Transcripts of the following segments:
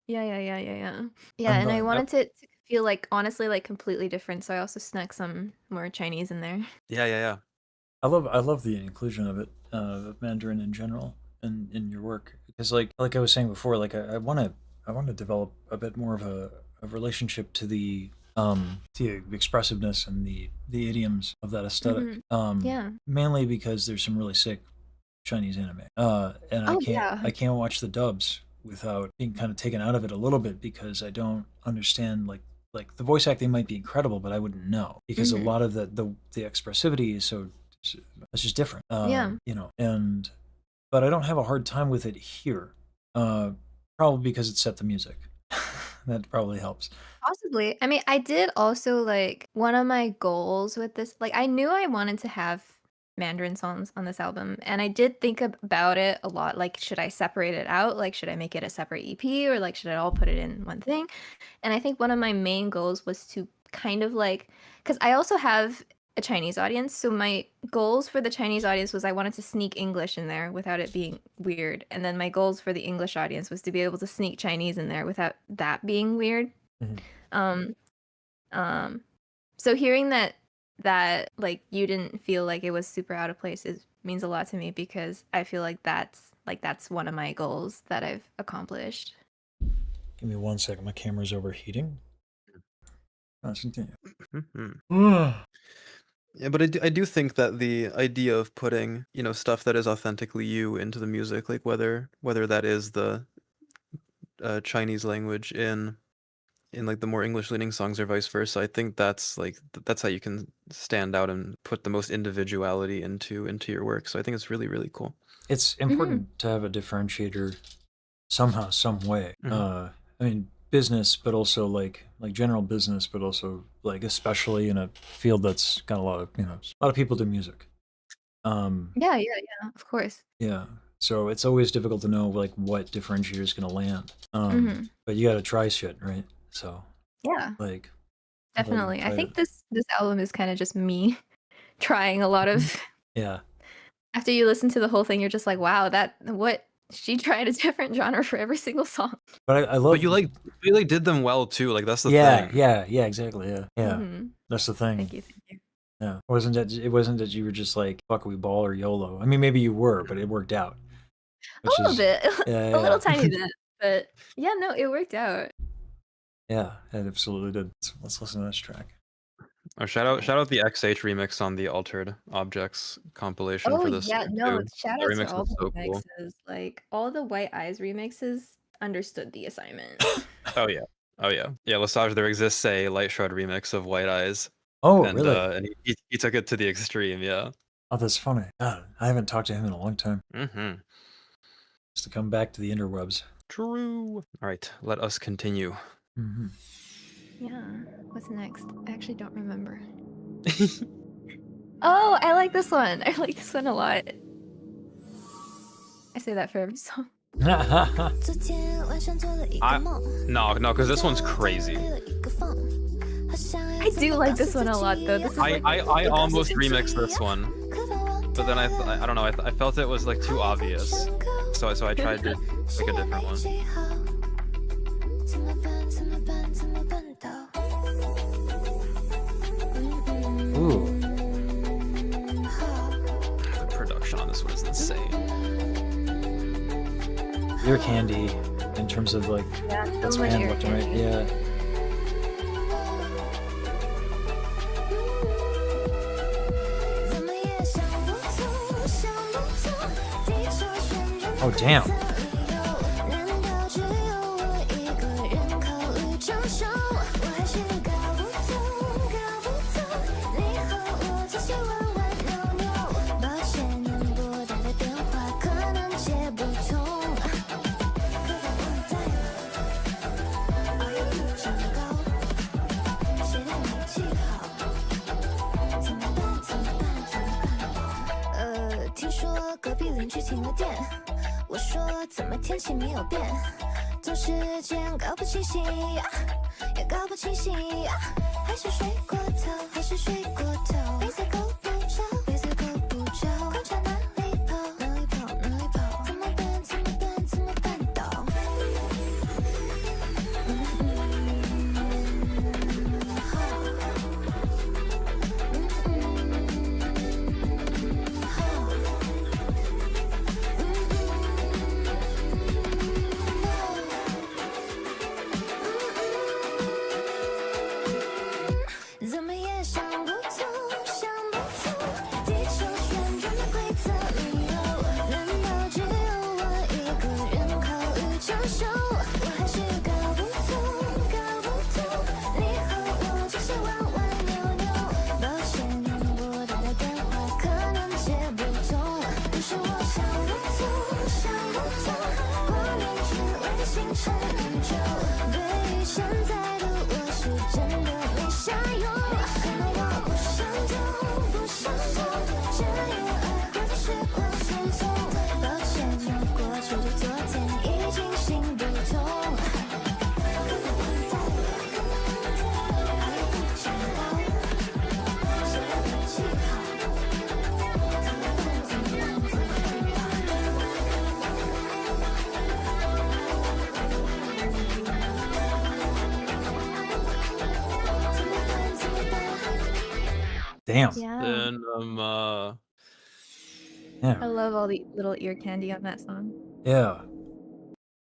Yeah. Yeah, I'm and I not. wanted to feel like honestly like completely different, so I also snuck some more Chinese in there. Yeah. I love the inclusion of it, of Mandarin in general, in your work, because like I was saying before, like I want to develop a bit more of a relationship to the expressiveness and the idioms of that aesthetic. Mhm. Yeah. Mainly because there's some really sick Chinese anime, and I Oh, can't yeah. I can't watch the dubs without being kind of taken out of it a little bit because I don't understand like the voice acting might be incredible, but I wouldn't know because a Mhm. lot of the expressivity is so it's just different, Yeah. and but I don't have a hard time with it here, uh, probably because it's set to music. That probably helps. Possibly. I mean, I did also like one of my goals with this, like I knew I wanted to have Mandarin songs on this album, and I did think about it a lot. Like, should I separate it out? Like, should I make it a separate EP or like should I all put it in one thing? And I think one of my main goals was to kind of like, because I also have a Chinese audience. So my goals for the Chinese audience was I wanted to sneak English in there without it being weird. And then my goals for the English audience was to be able to sneak Chinese in there without that being weird. Mhm. Um, um, so hearing that like you didn't feel like it was super out of place is means a lot to me because I feel like that's one of my goals that I've accomplished. Give me 1 second. My camera's overheating. Let's continue. Mhm. Ugh. Yeah, but I do think that the idea of putting, stuff that is authentically you into the music, like whether that is the Chinese language in like the more English leaning songs or vice versa, I think that's like that's how you can stand out and put the most individuality into your work. So I think it's really, really cool. It's Hmm. important to have a differentiator somehow, some way. Hmm. I mean, business, but also like general business, but also like especially in a field that's got a lot of a lot of people do music. Yeah, of course. Yeah, so it's always difficult to know like what differentiator is going to land. Hmm. But you got to try shit, right? So Yeah, like, I'm glad you definitely. I tried it. think this album is kind of just me trying a lot Mhm. of. Yeah, After you listen to the whole thing, you're just like, wow, that what she tried a different genre for every single song. but I But love. you like did them well too. Like that's the Yeah, thing. yeah, exactly. Yeah. Hmm. That's the thing. Thank you. Yeah, it wasn't that you were just like fuck we ball or YOLO. I mean, maybe you were, but it worked out, A which little is bit, a little yeah, tiny yeah, bit, but yeah, no, it worked out. yeah, it absolutely did. Let's listen to this track. Oh, Okay. shout out the XH remix on the Altered Objects compilation Oh for this yeah, song no, too. shout That out to remix all is the so cool. remixes. Like all the White Eyes remixes understood the assignment. Oh yeah. Oh yeah. Yeah, Lesage, there exists a Light Shroud remix of White Eyes, Oh, and really? he took it to the extreme, yeah. Oh, that's funny. God, I haven't talked to him in a long time. Mm-hmm. Just to come back to the interwebs. True. All right, let us continue. Hmm. Yeah. What's next? I actually don't remember. Oh, I like this one. I like this one a lot. I say that for every song. I no, because this one's crazy. I do like this one a lot though. This is like I almost remixed this one, but then I don't know. I felt it was like too obvious, so I tried to pick a different one. Ooh, The production on this one is insane. ear candy in terms of like yeah, that's so much pan air left and right. candy. Yeah. Oh damn. Damn. Yeah. Cinema. Yeah. I love all the little ear candy on that song. Yeah.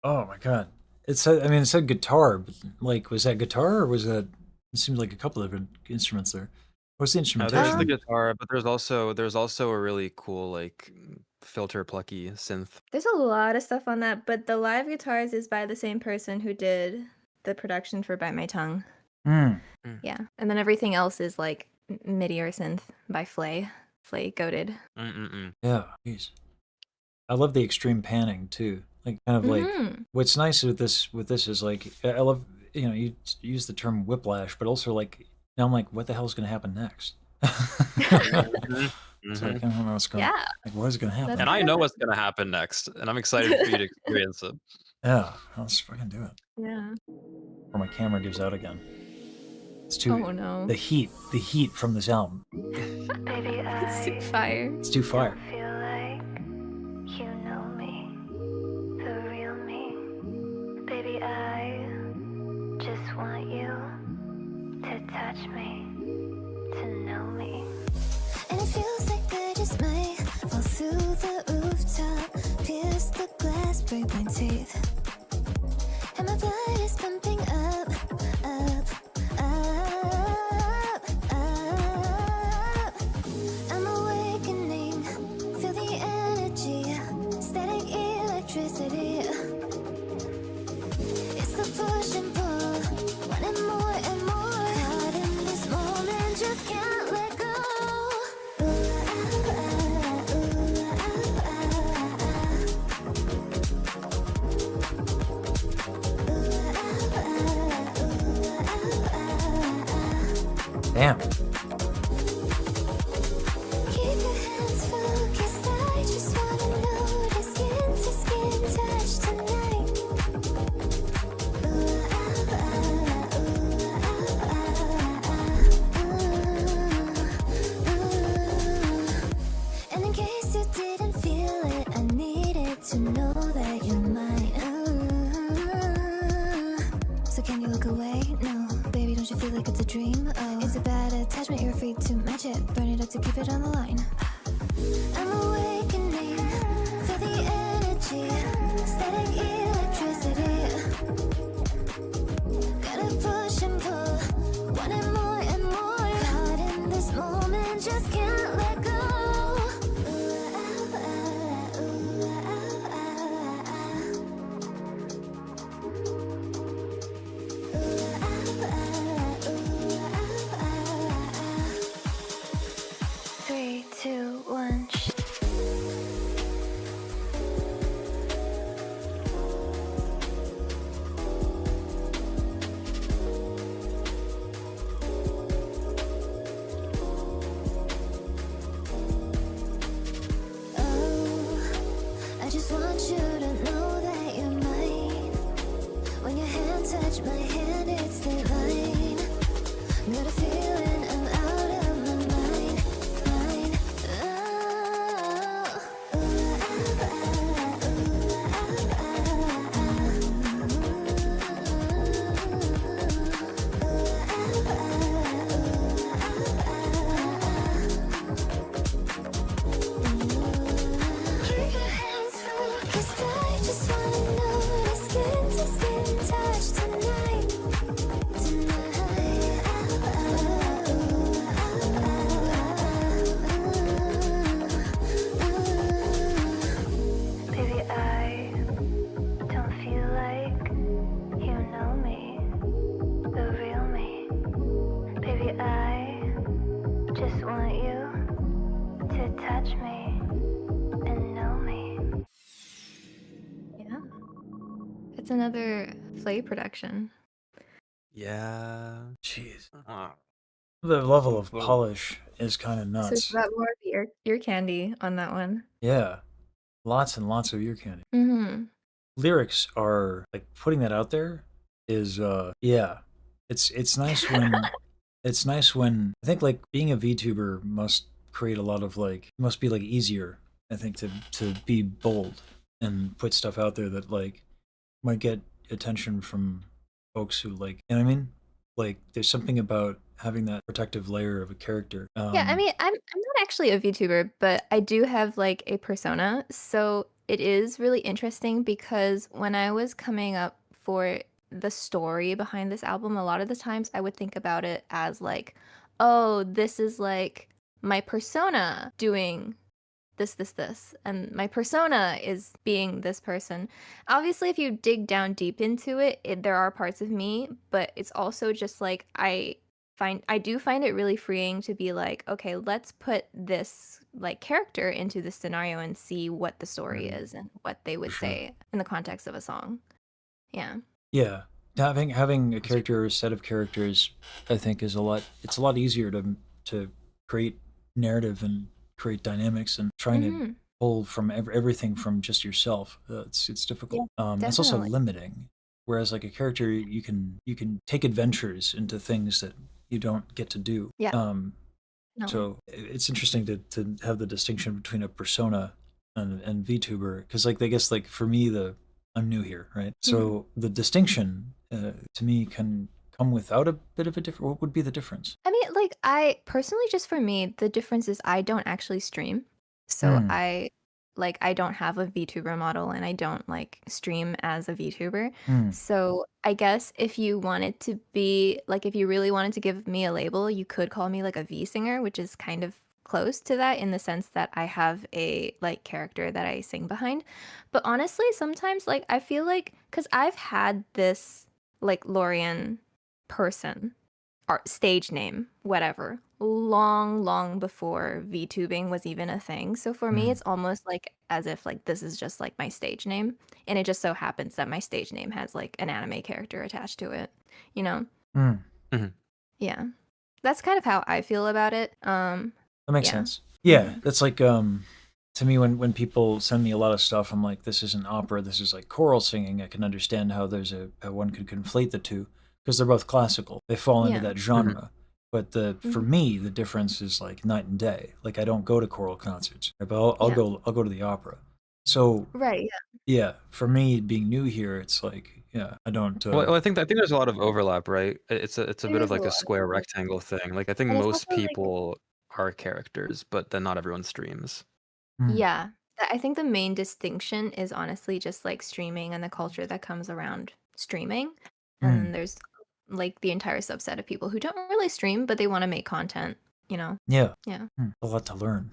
Oh my god. It said, I mean, it said guitar, but like, was that guitar or was that? It seems like a couple of different instruments there. What's the There's the instrumentation? guitar, but there's also a really cool like filter plucky synth. There's a lot of stuff on that, but the live guitars is by the same person who did the production for Bite My Tongue. Hmm. Yeah. And then everything else is like MIDI or synth by Flay. Flay goated. Yeah. Jeez. I love the extreme panning too. Like kind of like what's nice with this is like I love, you know, you use the term whiplash, but also like now I'm like, what the hell is going to happen next? It's like I don't know what's going. Yeah. Like what is going to happen? And I know what's gonna happen next, and I'm excited for you to experience it. Yeah, let's fucking do it. Yeah. Or my camera gives out again. It's too. Oh no. The heat from this album. Baby, It's too I fire. It's too fire. feel like you know me, the real me. Baby, I just want you to touch me, to know me. And it feels like I just might fall through the rooftop, pierce the glass, break my teeth. And my blood is pumping up, up, up, up. I'm awakening, feel the energy, static electricity. It's the push and pull, wanting more and more. Caught in this moment, just can't let go. Damn. Keep your hands focused, I just wanna notice skin to skin touch tonight. And in case you didn't feel it, I needed to know that you're mine. So can you look away? No, baby, don't you feel like it's a dream? Oh, it's a bad attachment, you're free to match it. Burn it up to keep it on the line. I'm awakening, feel the energy, static electricity. Gotta push and pull, wanting more and more. Caught in this moment, just can't let go. Three, two, one. Oh, I just want you to know that you're mine. When your hand touch my hand, it's divine. Got a feeling I'm out of my mind, mind. Keep your hands focused, I just wanna notice skin to skin touch tonight. Baby, I don't feel like you know me, the real me. Baby, I just want you to touch me and know me. Yeah. It's another play production. Yeah. Jeez. Ah. The level of Whoa. polish is kind of So it's nuts. about more of the ear candy on that one. Yeah. Lots and lots of ear candy. Mm-hmm. Lyrics are like putting that out there is yeah. It's nice when it's nice when I think like being a VTuber must create a lot of like must be like easier, I think, to be bold and put stuff out there that like might get attention from folks who like you know what I mean? Like there's something about having that protective layer of a character. Yeah, I mean, I'm not actually a VTuber, but I do have like a persona. So it is really interesting because when I was coming up for the story behind this album, a lot of the times I would think about it as like, oh, this is like my persona doing this, and my persona is being this person. Obviously, if you dig down deep into it, there are parts of me, but it's also just like I do find it really freeing to be like, okay, let's put this like character into the scenario and see what the story Mhm. is and what they For would sure. say in the context of a song. Yeah. Yeah. Having a That's character or a set of characters, I think, is a lot. It's a lot easier to create narrative and create dynamics and trying to Mm-hmm. pull from everything from just yourself. It's Yeah, difficult. It's also definitely. limiting. Whereas like a character, you can take adventures into things that you don't get to do. Yeah. No. So it's interesting to have the distinction between a persona and VTuber because like I guess like for me the I'm new here, right? Mm-hmm. So the distinction to me can come without a bit of a different. What would be the difference? I mean, like I personally, just for me, the difference is I don't actually stream. So Hmm. I don't have a VTuber model and I don't like stream as a VTuber. Hmm. So I guess if you wanted to be like if you really wanted to give me a label, you could call me like a V singer, which is kind of close to that in the sense that I have a like character that I sing behind. But honestly, sometimes like I feel like because I've had this like Lorien person art stage name, whatever, long, long before VTubing was even a thing. So for me, Hmm. it's almost like as if like this is just like my stage name, and it just so happens that my stage name has like an anime character attached to it, you know? Hmm. Mhm. Yeah. That's kind of how I feel about it. That makes Yeah. sense. Yeah, Hmm. that's like to me when people send me a lot of stuff, I'm like, this isn't opera. This is like choral singing. I can understand how there's a how one could conflate the two because they're both classical. They fall into Yeah. that Mhm. genre. But the for Hmm. me, the difference is like night and day. Like I don't go to choral concerts, right? But Yeah. I'll go to the opera. So Right. yeah, for me being new here, it's like yeah, I don't. Well, I think there's a lot of overlap, right? It's a There bit is of a like a lot. square rectangle thing. Like I think And it's most also like people are characters, but then not everyone streams. Hmm. yeah. I think the main distinction is honestly just like streaming and the culture that comes around streaming. And then Hmm. there's like the entire subset of people who don't really stream, but they want to make content, you know? Yeah, Yeah. a lot to learn.